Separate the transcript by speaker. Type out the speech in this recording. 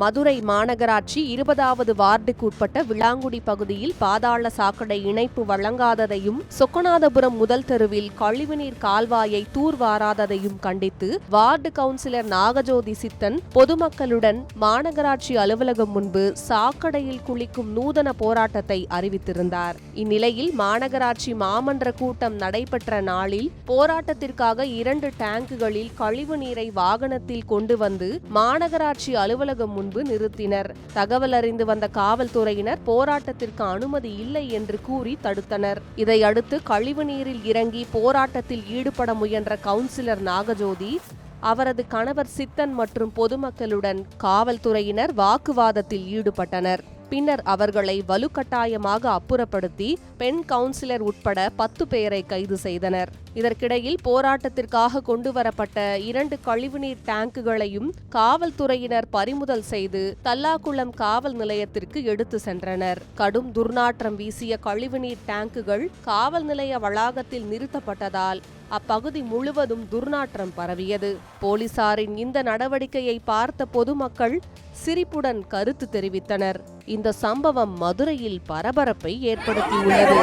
Speaker 1: மதுரை மாநகராட்சி 20வது வார்டுக்கு உட்பட்ட விளாங்குடி பகுதியில் பாதாள சாக்கடை இணைப்பு வழங்காததையும் சொக்கநாதபுரம் முதல் தெருவில் கழிவுநீர் கால்வாயை தூர்வாராததையும் கண்டித்து வார்டு கவுன்சிலர் நாகஜோதி சித்தன் பொதுமக்களுடன் மாநகராட்சி அலுவலகம் முன்பு சாக்கடையில் குளிக்கும் நூதன போராட்டத்தை அறிவித்திருந்தார். இந்நிலையில் மாநகராட்சி மாமன்ற கூட்டம் நடைபெற்ற நாளில் போராட்டத்திற்காக 2 டேங்குகளில் கழிவு நீரை வாகனத்தில் கொண்டு வந்து மாநகராட்சி அலுவலகம் முன்பு நிறுத்தினர். தகவல் அறிந்து வந்த காவல்துறையினர் போராட்டத்திற்கு அனுமதி இல்லை என்று கூறி தடுத்தனர். இதையடுத்து கழிவு நீரில் இறங்கி போராட்டத்தில் ஈடுபட முயன்ற கவுன்சிலர் நாகஜோதி, அவரது கணவர் சித்தன் மற்றும் பொதுமக்களுடன் காவல்துறையினர் வாக்குவாதத்தில் ஈடுபட்டனர். பின்னர் அவர்களை வலுக்கட்டாயமாக அப்புறப்படுத்தி பெண் கவுன்சிலர் உட்பட 10 பேரை கைது செய்தனர். இதற்கிடையில் போராட்டத்திற்காக கொண்டுவரப்பட்ட 2 கழிவுநீர் டேங்குகளையும் காவல்துறையினர் பறிமுதல் செய்து தல்லாக்குளம் காவல் நிலையத்திற்கு எடுத்து சென்றனர். கடும் துர்நாற்றம் வீசிய கழிவுநீர் டேங்குகள் காவல் நிலைய வளாகத்தில் நிறுத்தப்பட்டதால் அப்பகுதி முழுவதும் துர்நாற்றம் பரவியது. போலீசாரின் இந்த நடவடிக்கையை பார்த்த பொதுமக்கள் சிரிப்புடன் கருத்து தெரிவித்தனர். இந்த சம்பவம் மதுரையில் பரபரப்பை ஏற்படுத்தியுள்ளது.